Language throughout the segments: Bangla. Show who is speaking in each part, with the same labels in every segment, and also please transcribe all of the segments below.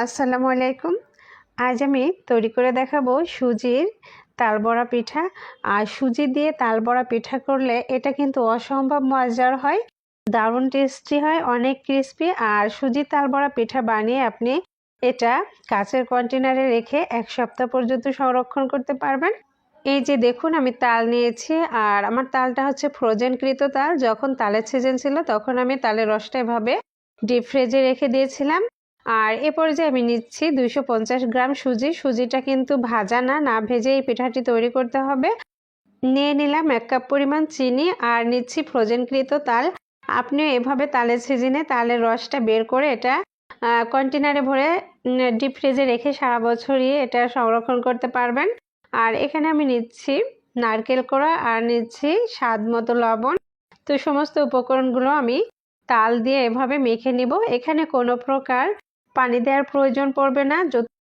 Speaker 1: আসসালামু আলাইকুম। আজ আমি তৈরি করে দেখাবো সুজির তালবড়া পিঠা। আর সুজি দিয়ে তালবড়া পিঠা করলে এটা কিন্তু অসম্ভব মজার হয়, দারুণ টেস্টি হয়, অনেক ক্রিস্পি। আর সুজির তালবড়া পিঠা বানিয়ে আপনি এটা কাচের কন্টেনারে রেখে 1 সপ্তাহ পর্যন্ত সংরক্ষণ করতে পারবেন। এই যে দেখুন, আমি তাল নিয়েছি আর আমার তালটা হচ্ছে ফ্রোজেনকৃত তাল। যখন তালের সিজন ছিল তখন আমি তালের রসটা এভাবে ডিপ ফ্রিজে রেখে দিয়েছিলাম। আর এ পর্যায়ে আমি নিচ্ছি 250 গ্রাম সুজি। সুজিটা কিন্তু ভাজা না ভেজে এই পিঠাটি তৈরি করতে হবে। নিয়ে নিলাম 1 কাপ পরিমাণ চিনি আর নিচ্ছি ফ্রোজেনকৃত তাল। আপনিও এভাবে তালের সিজনে তালের রসটা বের করে এটা কন্টেনারে ভরে ডিপ ফ্রিজে রেখে সারা বছরই এটা সংরক্ষণ করতে পারবেন। আর এখানে আমি নিচ্ছি নারকেল কোড়া আর নিচ্ছি স্বাদ মতো লবণ। তো সমস্ত উপকরণগুলো আমি তাল দিয়ে এভাবে মেখে নিব। এখানে কোনো প্রকার পানি দেওয়ার প্রয়োজন পড়বে না।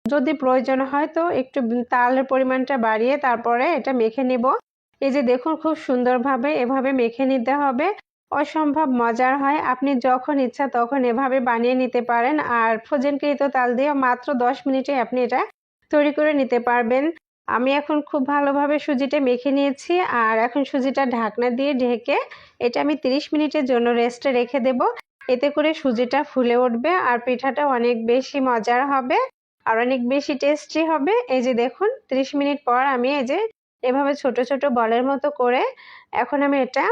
Speaker 1: যদি প্রয়োজন হয় তো একটু তালের পরিমাণটা বাড়িয়ে তারপরে এটা মেখে নিব। এই যে দেখুন, খুব সুন্দরভাবে এভাবে মেখে নিতে হবে। অসম্ভব মজার হয়। আপনি যখন ইচ্ছা তখন এভাবে বানিয়ে নিতে পারেন। আর ফ্রোজেনকৃত তাল দিয়ে মাত্র 10 মিনিটে আপনি এটা তৈরি করে নিতে পারবেন। আমি এখন খুব ভালোভাবে সুজিটা মেখে নিয়েছি আর এখন সুজিটা ঢাকনা দিয়ে ঢেকে এটা আমি 30 মিনিটের জন্য রেস্টে রেখে দেব। এতে করে সুজিটা ফুলে উঠবে আর পিঠাটা অনেক বেশি মজার হবে আর অনেক বেশি টেস্টি হবে। এই যে দেখুন, 30 মিনিট পর আমি এই যে এভাবে ছোট ছোট বলের মতো করে এখন আমি এটা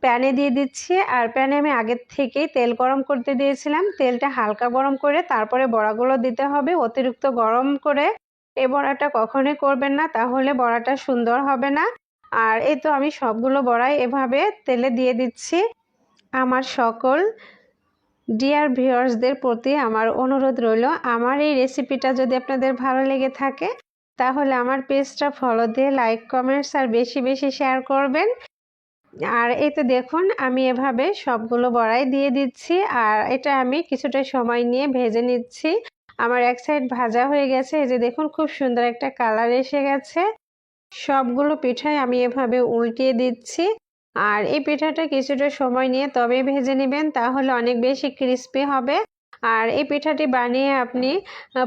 Speaker 1: প্যানে দিয়ে দিচ্ছি। আর প্যানে আমি আগের থেকেই তেল গরম করতে দিয়েছিলাম। তেলটা হালকা গরম করে তারপরে বড়াগুলো দিতে হবে। অতিরিক্ত গরম করে এই বড়াটা কখনোই করবেন না, তাহলে বড়াটা সুন্দর হবে না। আর এই তো আমি সবগুলো বড়াই এভাবে তেলে দিয়ে দিচ্ছি। আমার সকল ডিয়ার ভিউয়ার্সদের প্রতি আমার অনুরোধ রইল, আমার এই রেসিপিটা যদি আপনাদের ভালো লেগে থাকে তাহলে আমার পেজটা ফলো দিয়ে লাইক, কমেন্টস আর বেশি বেশি শেয়ার করবেন। আর এই তো দেখুন, আমি এভাবে সবগুলো বড়াই দিয়ে দিচ্ছি আর এটা আমি কিছুটা সময় নিয়ে ভেজে নিচ্ছি। আমার এক সাইড ভাজা হয়ে গেছে। এই যে দেখুন, খুব সুন্দর একটা কালার এসে গেছে। সবগুলো পিঠাই আমি এভাবে উল্টিয়ে দিচ্ছি। আর এই পিঠাটা কিছুটা সময় নিয়ে তবে ভেজে নেবেন, তাহলে অনেক বেশি ক্রিস্পি হবে। আর এই পিঠাটি বানিয়ে আপনি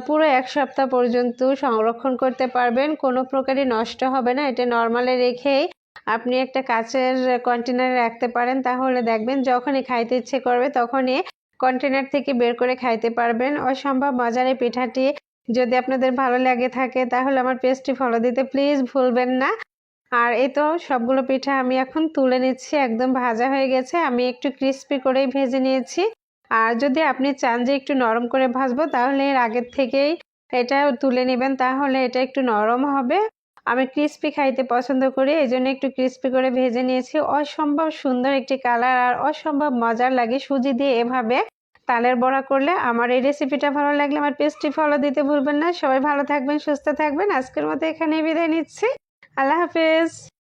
Speaker 1: পুরো 1 সপ্তাহ পর্যন্ত সংরক্ষণ করতে পারবেন, কোনো প্রকারই নষ্ট হবে না। এটা নর্মালে রেখেই আপনি একটা কাচের কন্টেনারে রাখতে পারেন, তাহলে দেখবেন যখনই খাইতে ইচ্ছে করবে তখনই কন্টেনার থেকে বের করে খাইতে পারবেন। অসম্ভব মজার এই পিঠাটি যদি আপনাদের ভালো লাগে থাকে তাহলে আমার পেজটি ফলো দিতে প্লিজ ভুলবেন না। আর এই তো সবগুলো পিঠা আমি এখন তুলে নিচ্ছি, একদম ভাজা হয়ে গেছে। আমি একটু ক্রিস্পি করেই ভেজে নিয়েছি। আর যদি আপনি চান যে একটু নরম করে ভাজবো তাহলে এর আগের থেকেই এটা তুলে নেবেন, তাহলে এটা একটু নরম হবে। আমি ক্রিস্পি খাইতে পছন্দ করি, এই জন্য একটু ক্রিস্পি করে ভেজে নিয়েছি। অসম্ভব সুন্দর একটি কালার আর অসম্ভব মজার লাগে সুজি দিয়ে এভাবে তালের বড়া করলে। আমার এই রেসিপিটা ভালো লাগলে আমার পেজটি ফলো দিতে ভুলবেন না। সবাই ভালো থাকবেন, সুস্থ থাকবেন। আজকের মতো এখানেই বিদায় নিচ্ছি। আল্লাহ হাফেজ।